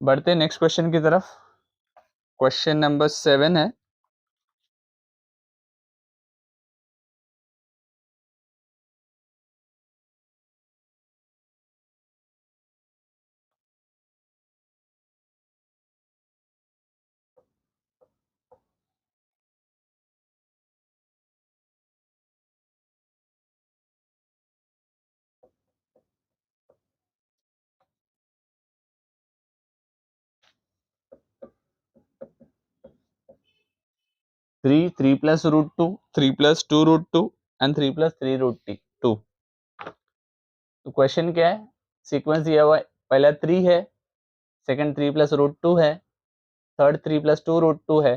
बढ़ते next question की तरफ। क्वेश्चन नंबर 7 है, three plus root two, 3 + 2 root 2 and 3 + 3 root 2। तो क्वेश्चन क्या है, सीक्वेंस दिया हुआ है, पहला 3 है, सेकंड 3 + रूट 2 है, थर्ड 3 + 2 रूट 2 है,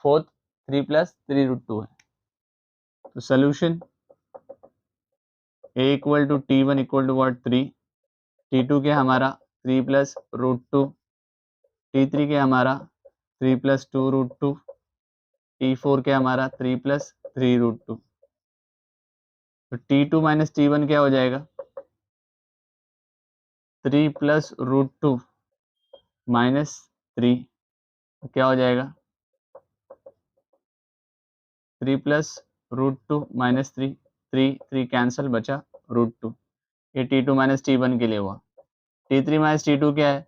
फोर्थ 3 + 3 रूट 2 है। तो solution a = t1 = what 3, t2 क्या हमारा 3 + रूट 2, t3 क्या हमारा 3 + 2 रूट 2, t4 क्या हमारा 3 + 3 रूट 2। तो t2 - t1 क्या हो जाएगा 3 + रूट 2 -3, क्या हो जाएगा 3 + रूट 2 -3, 3 कैंसिल, बचा रूट 2। ये t2 - t1 के लिए हुआ। t3 - t2 क्या है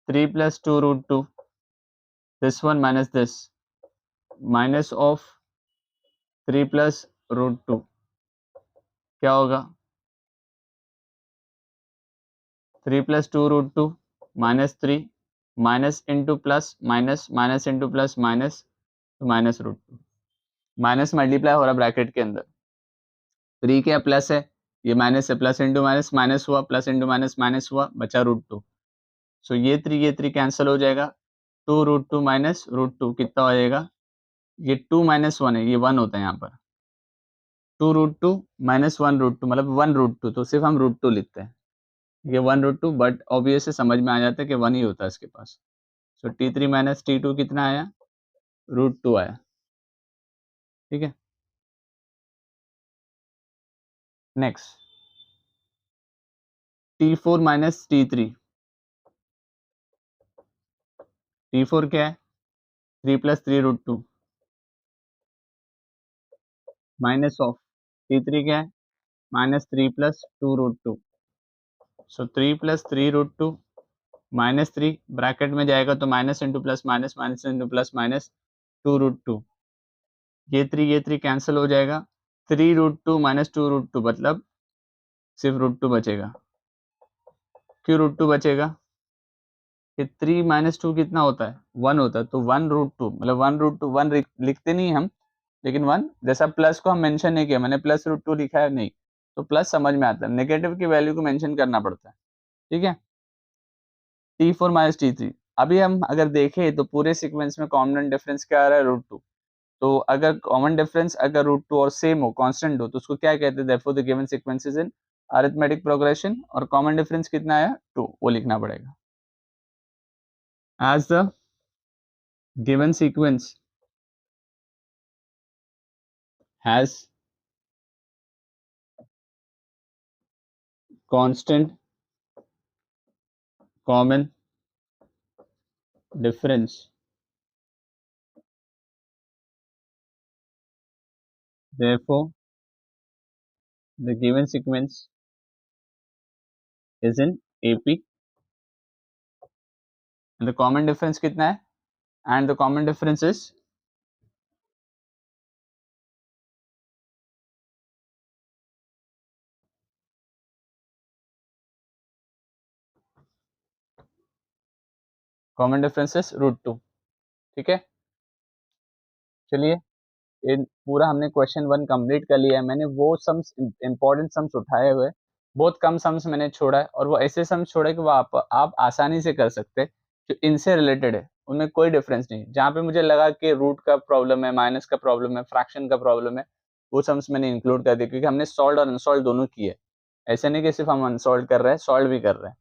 3 + 2 root 2, this one minus this, minus of 3 + root 2 क्या होगा 3 + 2 root 2 -3, minus into plus minus, minus into plus minus, तो माइनस रूट 2, माइनस मल्टीप्लाई हो रहा ब्रैकेट के अंदर, 3 क्या प्लस है, ये माइनस है, प्लस इंटू माइनस माइनस हुआ, प्लस इंटू माइनस माइनस हुआ, बचा रूट 2। सो ये 3 कैंसिल हो जाएगा, 2 रूट 2 माइनस रूट 2 कितना हो जाएगा, ये 2 - 1 है, ये 1 होता है यहाँ पर, 2 रूट 2 -1 रूट 2 मतलब 1 रूट 2, तो सिर्फ हम रूट 2 लिखते हैं, ये 1 रूट 2, बट ऑब्वियसली समझ में आ जाता है कि 1 ही होता है इसके पास। सो t3 - t2 कितना आया, रूट 2 आया। ठीक है, नेक्स्ट t4 - t3, t4 क्या है 3 + 3 रूट 2 माइनस ऑफ t3 क्या है -3 + 2 रूट 2। सो 3 + 3 रूट 2 -3 ब्रैकेट में जाएगा तो minus into plus minus, minus into plus minus 2 root 2, ये 3 कैंसिल हो जाएगा, 3 रूट 2 - 2 रूट 2 मतलब सिर्फ रूट 2 बचेगा। क्यों रूट 2 बचेगा, कि 3 - 2 कितना होता है 1 होता है, तो 1 रूट 2 मतलब 1 रूट 2 1 लिखते नहीं हम, लेकिन 1 जैसा प्लस को हम मेंशन नहीं किया, मैंने प्लस रूट 2 लिखा है नहीं, तो प्लस समझ में आता है, नेगेटिव की वैल्यू को मेंशन करना पड़ता है। ठीक है, t4 - t3, अभी हम अगर देखें तो पूरे सीक्वेंस में कॉमन डिफरेंस क्या आ रहा है रूट 2, तो अगर कॉमन डिफरेंस अगर रूट 2 और सेम हो, कांस्टेंट हो, तो उसको क्या कहते हैं, therefore the given sequence is in arithmetic progression, और कॉमन डिफरेंस कितना आया 2, वो लिखना पड़ेगा। As the given sequence has constant common difference, therefore the given sequence is in AP, and the common difference कितना है, and the common difference is common difference is root 2। ठीक है, चलिए इन पूरा हमने क्वेश्चन 1 कंप्लीट कर लिया है। मैंने वो सम्स इंपॉर्टेंट सम्स उठाए हुए, बहुत कम सम्स मैंने छोड़ा है, और वो ऐसे सम्स छोड़े कि वो आप आसानी से कर सकते हैं, जो इनसे रिलेटेड है उनमें कोई डिफरेंस नहीं। जहाँ पे मुझे लगा कि रूट का प्रॉब्लम है, माइनस का प्रॉब्लम है, फ्रैक्शन का प्रॉब्लम है, वो सम्स मैंने इंक्लूड कर दिया, क्योंकि हमने सॉल्व और अनसॉल्व दोनों किए। ऐसे नहीं कि सिर्फ हम अनसॉल्व कर रहे हैं, सॉल्व भी कर रहे हैं,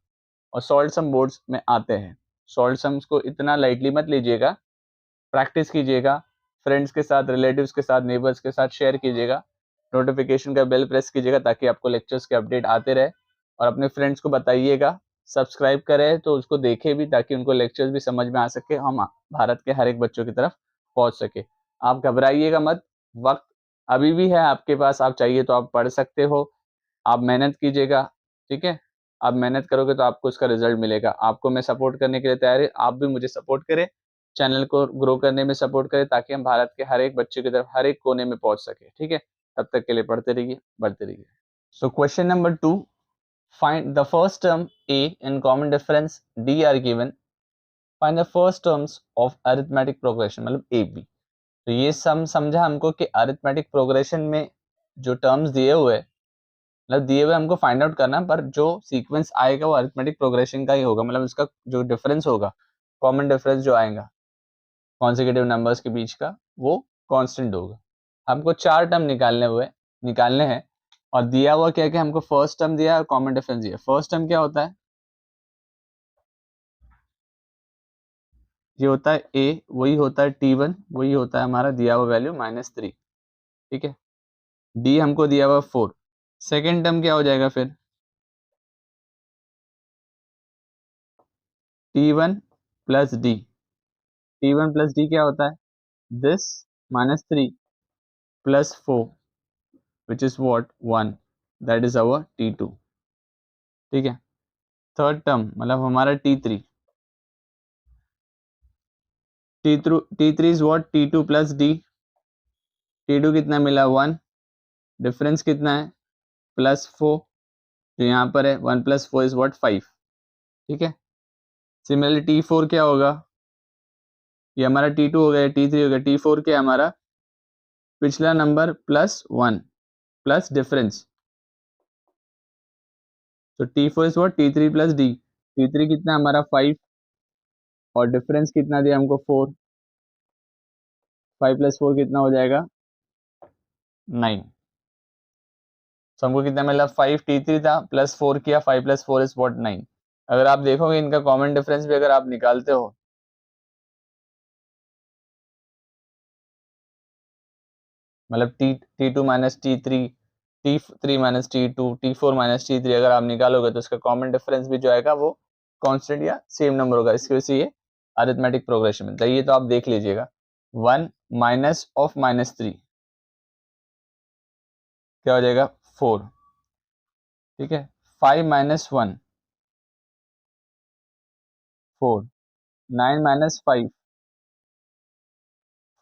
और सॉल्व सम बोर्ड्स में आते हैं। सॉल्व सम्स को इतना लाइटली मत लीजिएगा, प्रैक्टिस कीजिएगा, फ्रेंड्स के साथ, रिलेटिव्स के साथ, नेबर्स के साथ शेयर कीजिएगा, नोटिफिकेशन का बेल प्रेस कीजिएगा ताकि आपको लेक्चर्स के अपडेट आते रहे, और अपने फ्रेंड्स को बताइएगा सब्सक्राइब करे तो उसको देखे भी, ताकि उनको लेक्चर्स भी समझ में आ सके, हम भारत के हर एक बच्चों की तरफ पहुंच सके। आप घबराइएगा मत, वक्त अभी भी है आपके पास, आप चाहिए तो आप पढ़ सकते हो, आप मेहनत कीजिएगा, ठीक है। आप मेहनत करोगे तो आपको उसका रिजल्ट मिलेगा। आपको मैं सपोर्ट करने के लिए तैयार है, आप भी मुझे सपोर्ट करें, चैनल को ग्रो करने में सपोर्ट करें, ताकि हम भारत के हर एक बच्चे की तरफ हर एक कोने में पहुंच सके, ठीक है। तब तक के लिए पढ़ते रहिए, बढ़ते रहिए। So question number 2, find the first term a in common difference d are given, find the first terms of arithmetic progression, मतलब ए बी। तो ये सम समझा हमको कि अरिथमेटिक प्रोग्रेशन में जो टर्म्स दिए हुए, मतलब दिए हुए हमको फाइंड आउट करना, पर जो सीक्वेंस आएगा वो अरिथमेटिक प्रोग्रेशन का ही होगा, मतलब इसका जो डिफरेंस होगा, कॉमन डिफरेंस जो आएगा कॉन्सेक्यूटिव नंबर्स के बीच का, वो कांस्टेंट होगा। हमको 4 टर्म निकालने हैं, और दिया हुआ क्या है कि हमको फर्स्ट टर्म दिया है और कॉमन डिफरेंस दिया है। फर्स्ट टर्म क्या होता है, ये होता है a, वही होता है t1, वही होता है हमारा दिया हुआ वैल्यू -3, ठीक है। d हमको दिया हुआ 4। सेकेंड टर्म क्या हो जाएगा फिर, t1 plus d। t1 plus d क्या होता है, this -3 plus 4 which is what 1, that is our t2, ठीक है। थर्ड टर्म मतलब हमारा t3, t3 is what t2 plus d। t2 कितना मिला 1, डिफरेंस कितना है +4, जो यहाँ पर है 1 + 4 इज वॉट 5, ठीक है। सिमिलरली t4 क्या होगा, ये हमारा t2 हो गया, t3 हो गया, t4 क्या है हमारा पिछला नंबर +1 प्लस डिफरेंस, तो t4 is what t3 plus d। t3 कितना हमारा 5, और डिफरेंस कितना दिया हमको 4, 5 + 4 कितना हो जाएगा 9। तो हमको कितना मिला 5 t3 था, +4 किया, 5 + 4 इज वॉट 9। अगर आप देखोगे इनका कॉमन डिफरेंस भी अगर आप निकालते हो, मतलब t2 minus t3, t3 minus t2, t4 minus t3, अगर आप निकालोगे तो इसका कॉमन डिफरेंस भी जो आएगा वो कांस्टेंट या सेम नंबर होगा। इसकी वजह से ये अरिथमेटिक प्रोग्रेशन मिलता है। ये तो आप देख लीजिएगा, 1 माइनस ऑफ -3 क्या हो जाएगा 4, ठीक है। 5 माइनस 1 4, 9 माइनस 5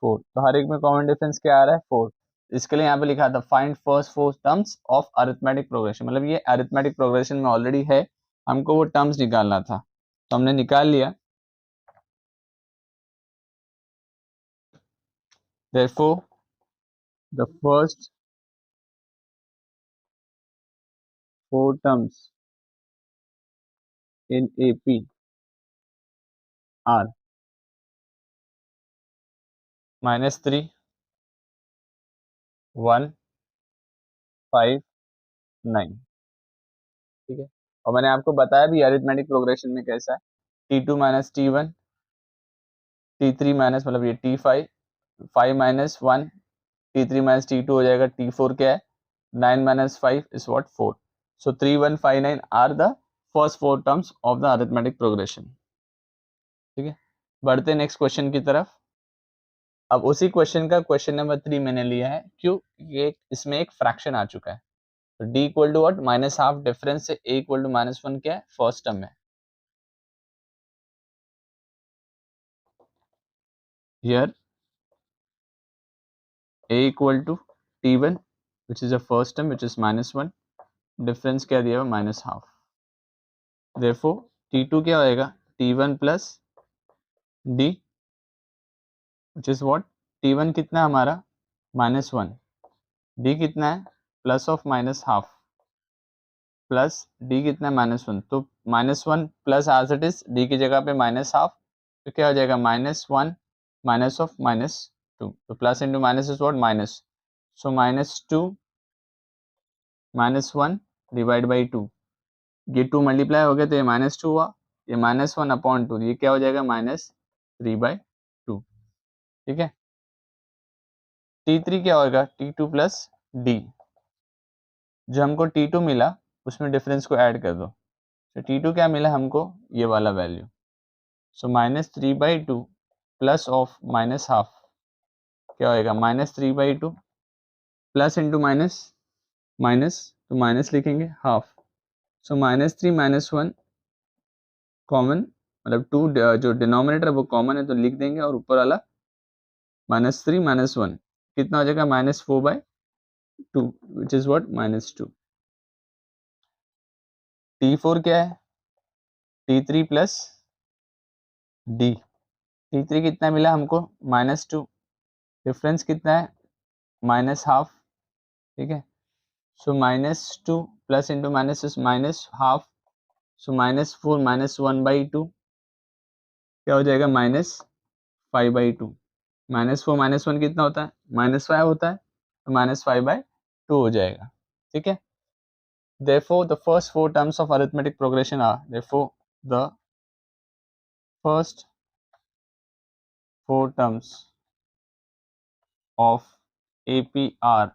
4, तो हर एक में कॉमन डिफरेंस क्या आ रहा है 4। इसके लिए यहाँ पे लिखा था find first 4 terms of arithmetic progression, मतलब ये अरिथमेटिक प्रोग्रेशन में ऑलरेडी है, हमको वो टर्म्स निकालना था, तो हमने निकाल लिया। Therefore, the first 4 terms in AP are -3, 1, 5, 9, ठीक है। और मैंने आपको बताया भी अरिथमेटिक प्रोग्रेशन में कैसा है, t2 minus t1, t3 minus मतलब ये t5, 5 minus 1, t3 minus t2 हो जाएगा, t4 क्या है 9 minus 5 is what 4। So 3, 1, 5, 9 are the first 4 terms of the arithmetic progression, ठीक है। बढ़ते नेक्स्ट क्वेश्चन की तरफ। अब उसी क्वेश्चन का क्वेश्चन नंबर 3 मैंने लिया है, क्यों, ये इसमें एक फ्रैक्शन आ चुका है, तो d equal to what -half, difference से a इक्वल टू -1 क्या है फर्स्ट टर्म है। Here a equal to t1 which is a first term which is -1, difference क्या दिया हुआ -हाफ, देयरफॉर t2 क्या होएगा t1 plus d which is what, t1 कितना है हमारा -1, d कितना है plus of -half, plus d कितना है -1, तो -1 plus as it is d की जगह पे -हाफ, तो क्या हो जाएगा -1 माइनस ऑफ -2, तो plus into minus is what minus, so -2 -1 divide by 2, ये 2 मल्टीप्लाई हो गया तो ये -2 हुआ, ये -1/2, ये क्या हो जाएगा -3/2, ठीक है। t3 क्या होगा t2 प्लस d, जो हमको t2 मिला उसमें डिफरेंस को ऐड कर दो, तो T2 क्या मिला हमको, ये वाला value. So -3/2 plus of minus half क्या होएगा, -3/2 प्लस इंटू माइनस माइनस, तो माइनस लिखेंगे हाफ। सो -3 - 1 कॉमन, मतलब 2 जो डिनोमिनेटर है वो कॉमन है तो लिख देंगे, और ऊपर वाला -3 - 1 कितना हो जाएगा, -4/2 विच इज व्हाट, -2। T4 क्या है, T3 प्लस D। T3 कितना मिला हमको, -2, डिफरेंस कितना है, -हाफ, ठीक है। सो -2 plus into minus is -half, सो -4 - 1/2 क्या हो जाएगा, -5/2। -4 - 1 कितना होता है, -5 होता है, तो -5/2 हो जाएगा, ठीक है। Therefore, the first four terms of arithmetic progression are, therefore, the first four terms of AP are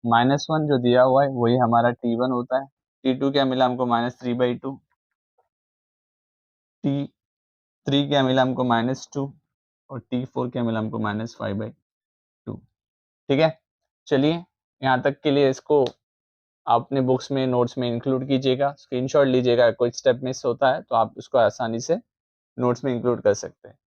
-1 जो दिया हुआ है वही हमारा T1 होता है, T2 क्या मिला हमको, -3/2, T3 क्या मिला हमको, -2, और T4 क्या मिला हमको, -5/2, ठीक है। चलिए यहाँ तक के लिए इसको आपने बुक्स में, नोट्स में इंक्लूड कीजिएगा, स्क्रीनशॉट लीजिएगा, कोई स्टेप मिस होता है तो आप उसको आसानी से नोट्स में इंक्लूड कर सकते हैं।